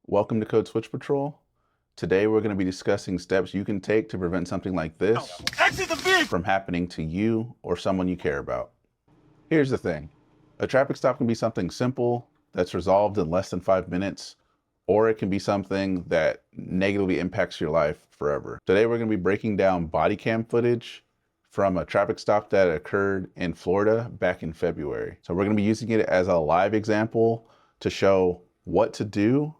Welcome to Code Switch Patrol. Today we're going to be discussing steps you can take to prevent something like this from happening to you or someone you care about. Here's the thing. A traffic stop can be something simple that's resolved in less than 5 minutes, or it can be something that negatively impacts your life forever. Today we're going to be breaking down body cam footage from a traffic stop that occurred in Florida back in February. So we're going to be using it as a live example to show what to do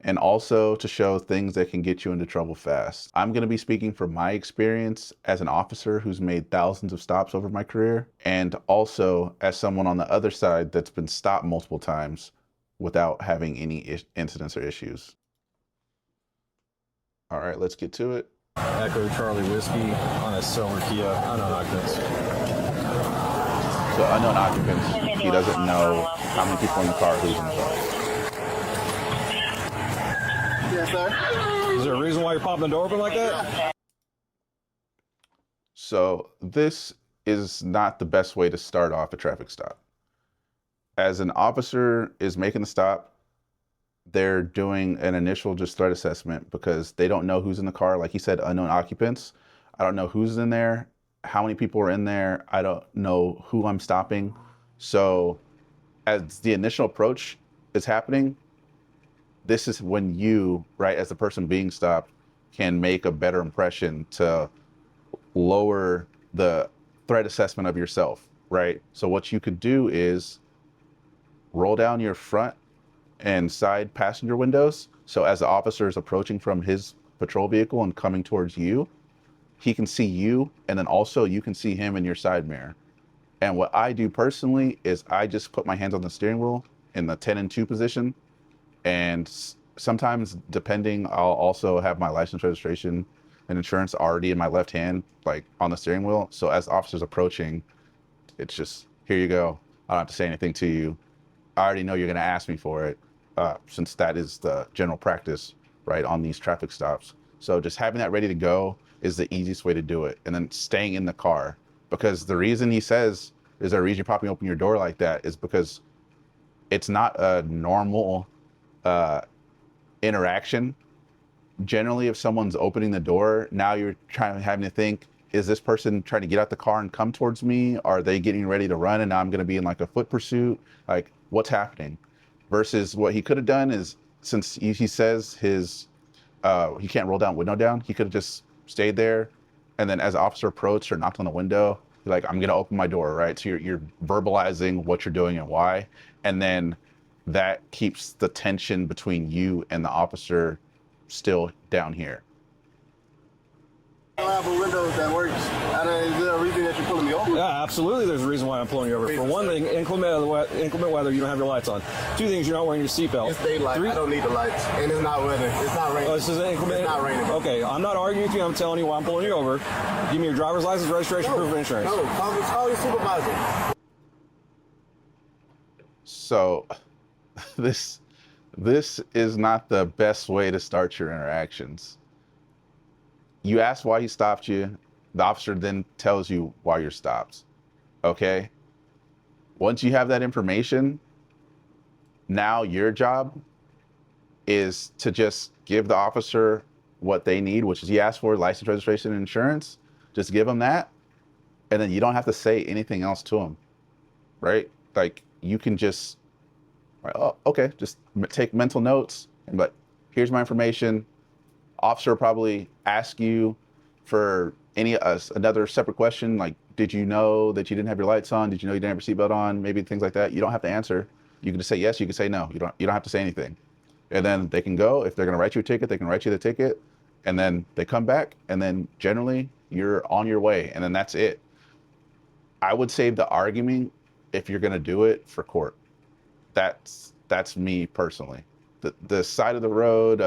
and also to show things that can get you into trouble fast. I'm going to be speaking from my experience as an officer who's made thousands of stops over my career, and also as someone on the other side that's been stopped multiple times without having any incidents or issues. All right, let's get to it. Echo Charlie Whiskey on a silver Kia, unknown occupants. So unknown occupants, he doesn't know how many people in the car, who's in the car. Yes, sir. Is there a reason why you're popping the door open like that? So this is not the best way to start off a traffic stop. As an officer is making the stop, they're doing an initial just threat assessment because they don't know who's in the car. Like he said, unknown occupants. I don't know who's in there, how many people are in there. I don't know who I'm stopping. So as the initial approach is happening, this is when you, right, as the person being stopped, can make a better impression to lower the threat assessment of yourself, right? So what you could do is roll down your front and side passenger windows. So as the officer is approaching from his patrol vehicle and coming towards you, he can see you, and then also you can see him in your side mirror. And what I do personally is I just put my hands on the steering wheel in the 10 and 2 position. And sometimes, depending, I'll also have my license, registration, and insurance already in my left hand, like on the steering wheel. So as the officer's approaching, it's just, here you go. I don't have to say anything to you. I already know you're going to ask me for it, since that is the general practice, right, on these traffic stops. So just having that ready to go is the easiest way to do it. And then staying in the car, because the reason he says, is there a reason you're popping open your door like that, is because it's not a normal interaction. Generally, if someone's opening the door, now you're having to think, is this person trying to get out the car and come towards me? Are they getting ready to run and now I'm going to be in like a foot pursuit? Like, what's happening? Versus what he could have done is, since he says his he can't roll down window down, he could have just stayed there, and then as the officer approached or knocked on the window, like, I'm going to open my door, right? So you're verbalizing what you're doing and why, and then that keeps the tension between you and the officer still down here. I don't have a window that works. Is there a reason that you're pulling me over? Yeah, absolutely. There's a reason why I'm pulling you over. For one thing, inclement weather, you don't have your lights on. Two things, you're not wearing your seatbelt. It's daylight. I don't need the lights. And it's not weather. It's not raining. Oh, this is inclement? It's not raining. Okay, I'm not arguing with you. I'm telling you why I'm pulling you over. Give me your driver's license, registration, proof of insurance. No, call your supervisor. So this is not the best way to start your interactions. You ask why he stopped you. The officer then tells you why you're stopped. Okay? Once you have that information, now your job is to just give the officer what they need, which is he asked for license, registration, and insurance. Just give them that, and then you don't have to say anything else to him, right? Like, you can just, oh, okay, just take mental notes, but here's my information. Officer will probably ask you for another separate question, like, did you know that you didn't have your lights on? Did you know you didn't have your seatbelt on? Maybe things like that. You don't have to answer. You can just say yes, you can say no. You don't have to say anything. And then they can go. If they're going to write you a ticket, they can write you the ticket, and then they come back, and then generally you're on your way, and then that's it. I would save the argument if you're going to do it for court. That's me personally. The side of the road,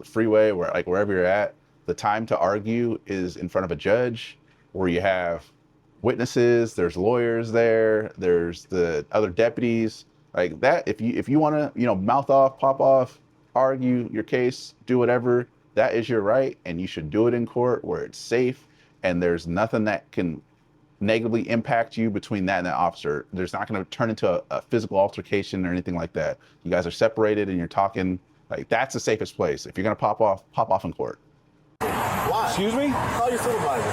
freeway, wherever you're at, the time to argue is in front of a judge, where you have witnesses, there's lawyers there, there's the other deputies, like that. If you want to, mouth off, pop off, argue your case, do whatever, that is your right, and you should do it in court where it's safe and there's nothing that can negatively impact you between that and that officer. There's not going to turn into a physical altercation or anything like that. You guys are separated and you're talking Like, that's the safest place. If you're gonna pop off in court. Why? Excuse me? Call your supervisor.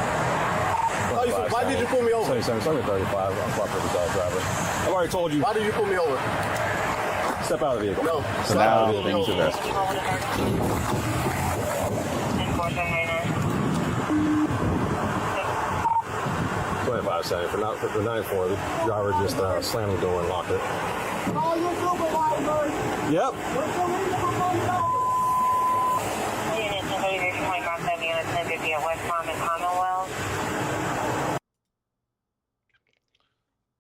Why did you pull me over? 35. I'm cooperative dog driver. I've already told you. Why did you pull me over? Step out of the vehicle. No. So stop now pulling me things are over. best. 25 for 9-4. The driver just slammed the door and locked it. Call your supervisor. Yep. Units 125 units 1050 at West Palm and Commonwealth.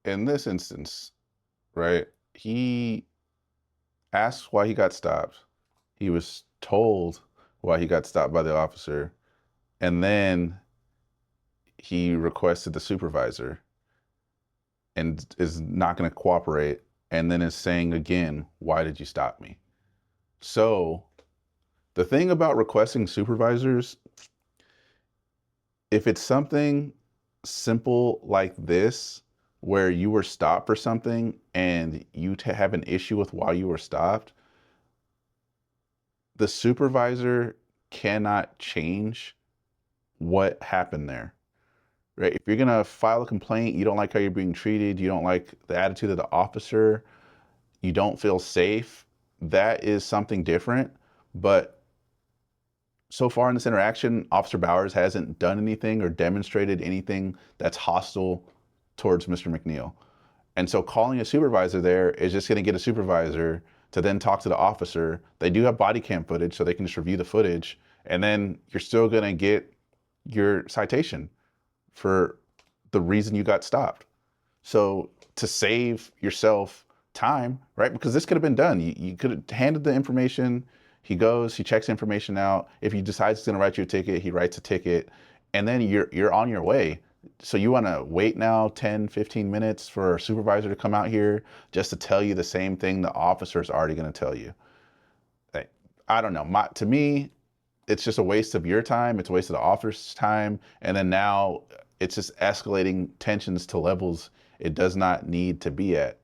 In this instance, right, he asked why he got stopped. He was told why he got stopped by the officer. And then he requested the supervisor and is not going to cooperate. And then is saying again, why did you stop me? So the thing about requesting supervisors, if it's something simple like this, where you were stopped for something and you have an issue with why you were stopped, the supervisor cannot change what happened there, right? If you're gonna file a complaint, you don't like how you're being treated, you don't like the attitude of the officer, you don't feel safe, that is something different. But so far in this interaction, Officer Bowers hasn't done anything or demonstrated anything that's hostile towards Mr. McNeil. And so calling a supervisor there is just going to get a supervisor to then talk to the officer. They do have body cam footage, so they can just review the footage, and then you're still going to get your citation for the reason you got stopped. So to save yourself time, right? Because this could have been done. You could have handed the information. He goes, he checks the information out. If he decides he's going to write you a ticket, he writes a ticket, and then you're on your way. So you want to wait now 10, 15 minutes for a supervisor to come out here just to tell you the same thing the officer is already going to tell you? I don't know. To me, it's just a waste of your time. It's a waste of the officer's time. And then now it's just escalating tensions to levels it does not need to be at.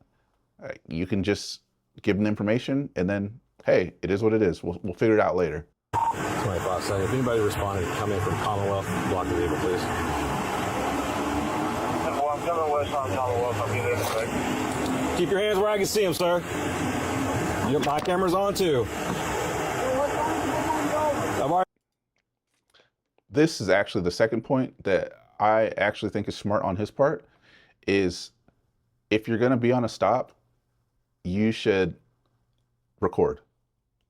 You can just give them the information and then, hey, it is what it is. We'll figure it out later. 25 seconds. If anybody responded, come in from Commonwealth, block the vehicle, please. Keep your hands where I can see them, sir. My camera's on too. This is actually the second point that I actually think is smart on his part, is if you're going to be on a stop, you should record.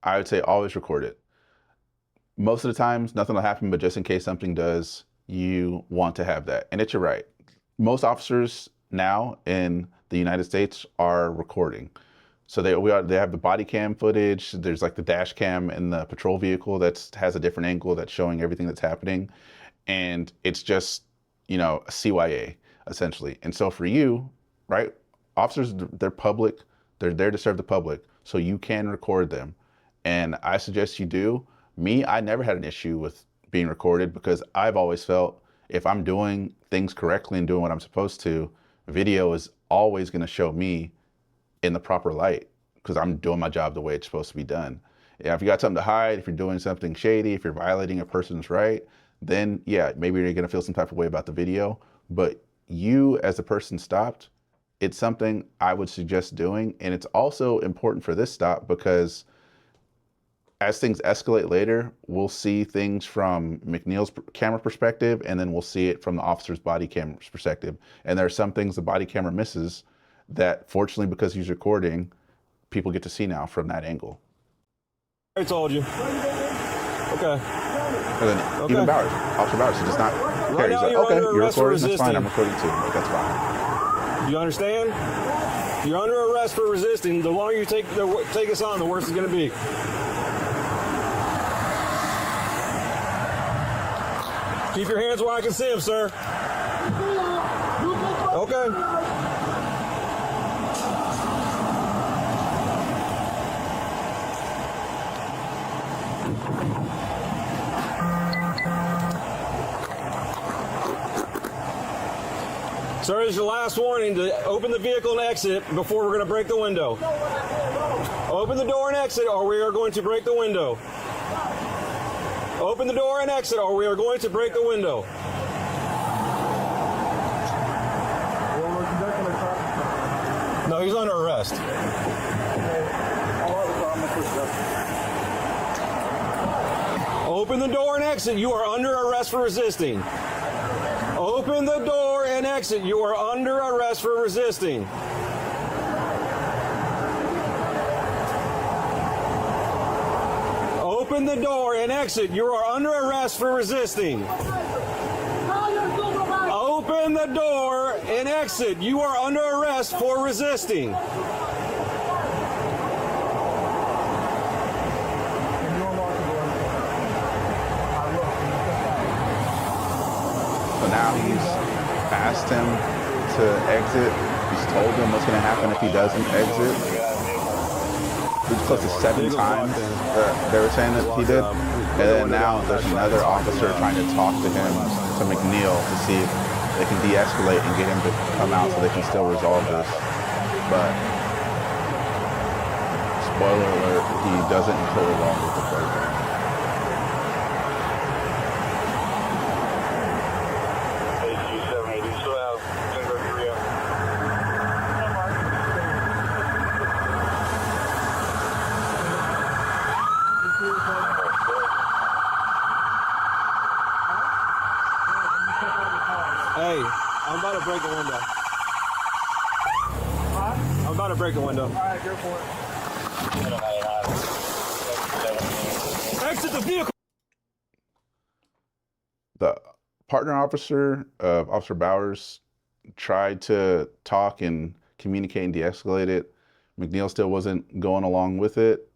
I would say always record it. Most of the times, nothing will happen, but just in case something does, you want to have that. And it's your right. Most officers now in the United States are recording. So they have the body cam footage. There's like the dash cam in the patrol vehicle that has a different angle that's showing everything that's happening. And it's just, a CYA essentially. And so for you, right, officers, they're public, they're there to serve the public. So you can record them. And I suggest you do. Me, I never had an issue with being recorded because I've always felt if I'm doing things correctly and doing what I'm supposed to, video is always going to show me in the proper light because I'm doing my job the way it's supposed to be done. Yeah, if you got something to hide, if you're doing something shady, if you're violating a person's right, then yeah, maybe you're going to feel some type of way about the video. But you as the person stopped, it's something I would suggest doing. And it's also important for this stop because as things escalate later, we'll see things from McNeil's camera perspective, and then we'll see it from the officer's body camera perspective. And there are some things the body camera misses that, fortunately, because he's recording, people get to see now from that angle. I told you. Okay. And then even Bowers, Officer Bowers, does not care. Right He's now like, you're okay, under you're arrest for recording, that's fine, I'm resisting. recording too. I'm like, that's fine. You understand? You're under arrest for resisting. The longer you take us on, the worse it's going to be. Keep your hands where I can see them, sir. Okay. Sir, this is your last warning to open the vehicle and exit before we're going to break the window. Open the door and exit, or we are going to break the window. Open the door and exit, or we are going to break the window. Well, we're conducting a traffic stop. No, he's under arrest. Okay. All right, so I'm gonna push that. Open the door and exit. You are under arrest for resisting. Open the door and exit. You are under arrest for resisting. Open the door and exit. You are under arrest for resisting. Open the door and exit. You are under arrest for resisting. So now he's asked him to exit. He's told him what's going to happen if he doesn't exit. It's close to 7 times that they were saying that he did. And then now there's another officer trying to talk to him, to McNeil, to see if they can de-escalate and get him to come out so they can still resolve this. But spoiler alert, he doesn't go along with the program. Hey, I'm about to break a window. I'm about to break a window. All right, go for it. Exit the vehicle. The partner officer, Officer Bowers, tried to talk and communicate and de-escalate it. McNeil still wasn't going along with it.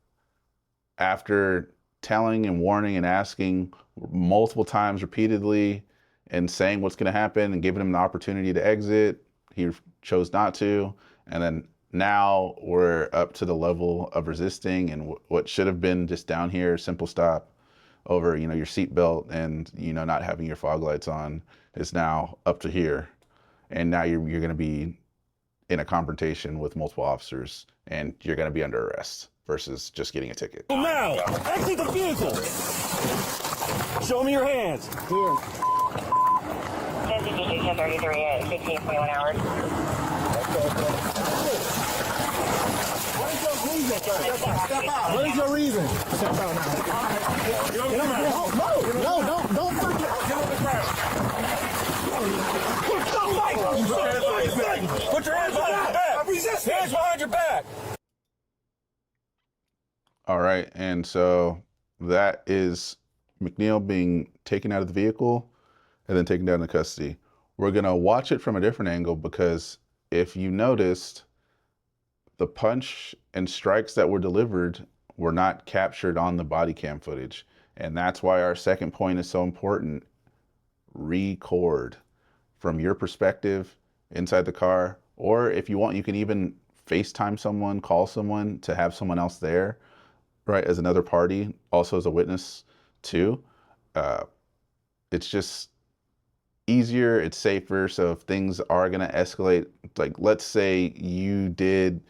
After telling and warning and asking multiple times repeatedly and saying what's going to happen and giving him the opportunity to exit, he chose not to. And then now we're up to the level of resisting, and what should have been just down here, simple stop over, your seatbelt and, not having your fog lights on, is now up to here. And now you're going to be in a confrontation with multiple officers, and you're going to be under arrest versus just getting a ticket. Now, exit the vehicle. Show me your hands. Here. 1033 at 1521 hours. Step out. What is your reason? Step out now. No, don't touch it. Get on the ground. Put your hands behind your back. Hands behind your back. All right, and so that is McNeil being taken out of the vehicle and then taken down into custody. We're going to watch it from a different angle, because if you noticed, the punch and strikes that were delivered were not captured on the body cam footage. And that's why our second point is so important. Record from your perspective inside the car, or if you want, you can even FaceTime someone, call someone to have someone else there, right, as another party, also as a witness too. It's just easier, it's safer. So if things are going to escalate, like let's say you did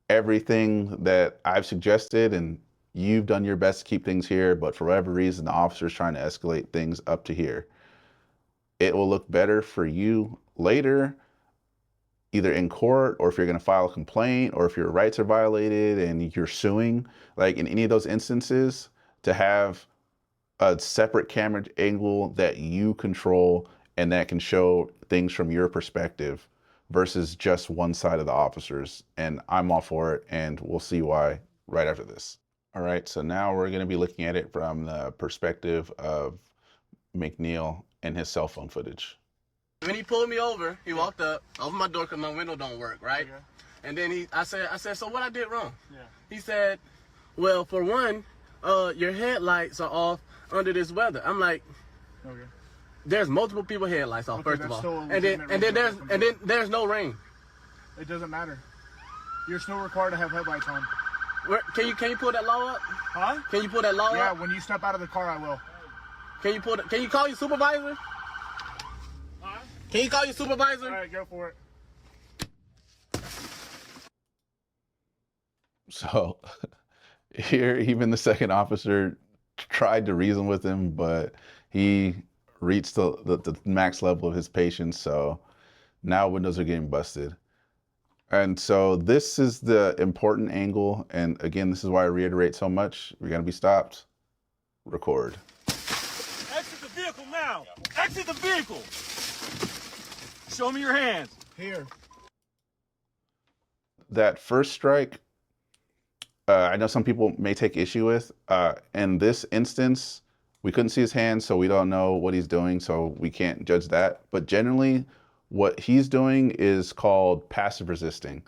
everything that I've suggested and you've done your best to keep things here, but for whatever reason the officer's trying to escalate things up to here, it will look better for you later, either in court, or if you're going to file a complaint, or if your rights are violated and you're suing, like in any of those instances, to have a separate camera angle that you control and that can show things from your perspective versus just one side of the officers. And I'm all for it, and we'll see why right after this. All right, so now we're going to be looking at it from the perspective of McNeil and his cell phone footage. When he pulled me over, he walked up, opened my door because my window don't work, right? Okay. And then I said, so what I did wrong? Yeah. He said, well, for one, your headlights are off under this weather. I'm like, okay. There's multiple people headlights off, okay, first of all. And then there's no rain. It doesn't matter. You're still required to have headlights on. Can you pull that law up? Huh? Can you pull that law up? Yeah, when you step out of the car, I will. Can you call your supervisor? Huh? Can you call your supervisor? All right, go for it. So here, even the second officer tried to reason with him, but he reached the max level of his patience. So now windows are getting busted. And so this is the important angle. And again, this is why I reiterate so much. We're going to be stopped. Record. Exit the vehicle now. Exit the vehicle. Show me your hands. Here. That first strike, I know some people may take issue with. In this instance, we couldn't see his hands, so we don't know what he's doing, so we can't judge that. But generally, what he's doing is called passive resisting.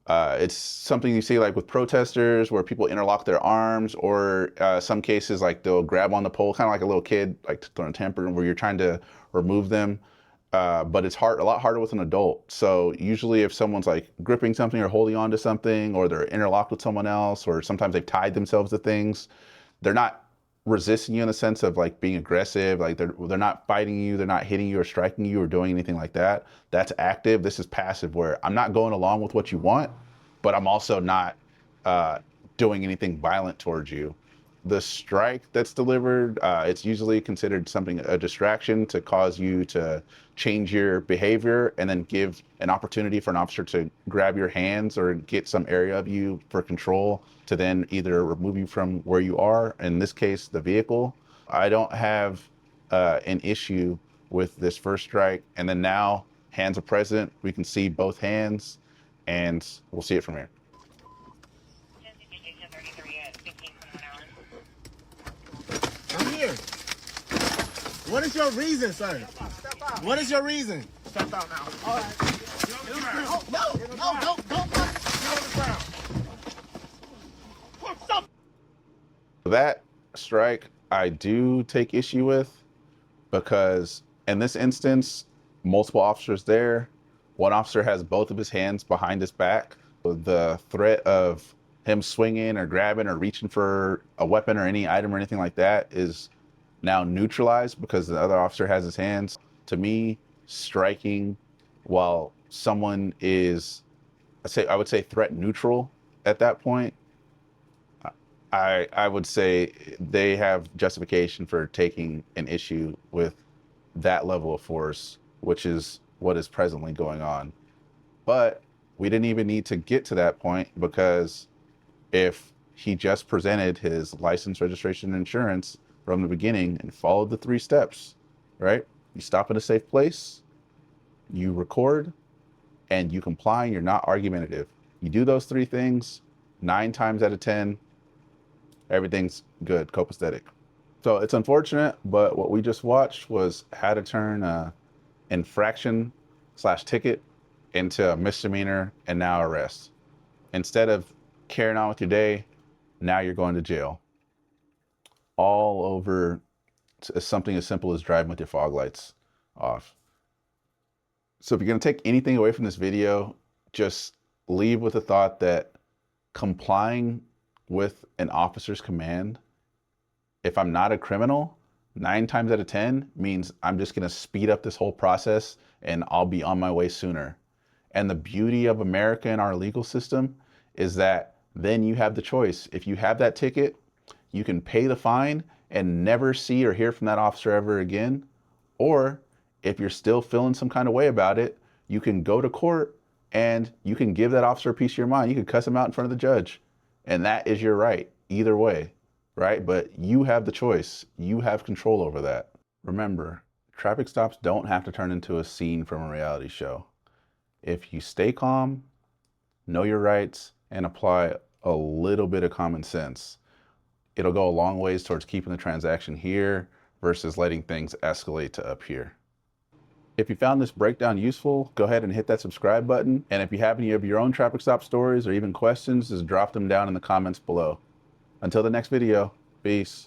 It's something you see like with protesters where people interlock their arms, or some cases like they'll grab on the pole, kind of like a little kid, like throwing a temper, where you're trying to remove them. But it's a lot harder with an adult. So usually if someone's like gripping something or holding on to something, or they're interlocked with someone else, or sometimes they've tied themselves to things, they're not resisting you in the sense of like being aggressive, like they're not fighting you, they're not hitting you or striking you or doing anything like that. That's active. This is passive, where I'm not going along with what you want, but I'm also not doing anything violent towards you. The strike that's delivered, it's usually considered a distraction to cause you to change your behavior, and then give an opportunity for an officer to grab your hands or get some area of you for control, to then either remove you from where you are, in this case, the vehicle. I don't have an issue with this first strike. And then now hands are present. We can see both hands, and we'll see it from here. I'm here. What is your reason, sir? What is your reason? Step out now. All right. No, don't. That strike I do take issue with, because in this instance, multiple officers there. One officer has both of his hands behind his back. The threat of him swinging or grabbing or reaching for a weapon or any item or anything like that is now neutralized because the other officer has his hands. To me, striking while someone is, I would say threat neutral at that point, I would say they have justification for taking an issue with that level of force, which is what is presently going on. But we didn't even need to get to that point, because if he just presented his license, registration, and insurance from the beginning and followed the 3 steps, right? You stop in a safe place, you record, and you comply, and you're not argumentative. You do those 3 things, 9 times out of 10, everything's good, copacetic. So it's unfortunate, but what we just watched was how to turn a infraction/ticket into a misdemeanor and now arrest. Instead of carrying on with your day, now you're going to jail. All over something as simple as driving with your fog lights off. So if you're going to take anything away from this video, just leave with the thought that complying with an officer's command, if I'm not a criminal, 9 times out of 10 means I'm just going to speed up this whole process and I'll be on my way sooner. And the beauty of America and our legal system is that then you have the choice. If you have that ticket, you can pay the fine and never see or hear from that officer ever again. Or if you're still feeling some kind of way about it, you can go to court and you can give that officer a piece of your mind. You can cuss him out in front of the judge. And that is your right, either way, right? But you have the choice. You have control over that. Remember, traffic stops don't have to turn into a scene from a reality show. If you stay calm, know your rights, and apply a little bit of common sense, it'll go a long ways towards keeping the transaction here versus letting things escalate to up here. If you found this breakdown useful, go ahead and hit that subscribe button. And if you have any of your own traffic stop stories or even questions, just drop them down in the comments below. Until the next video, peace.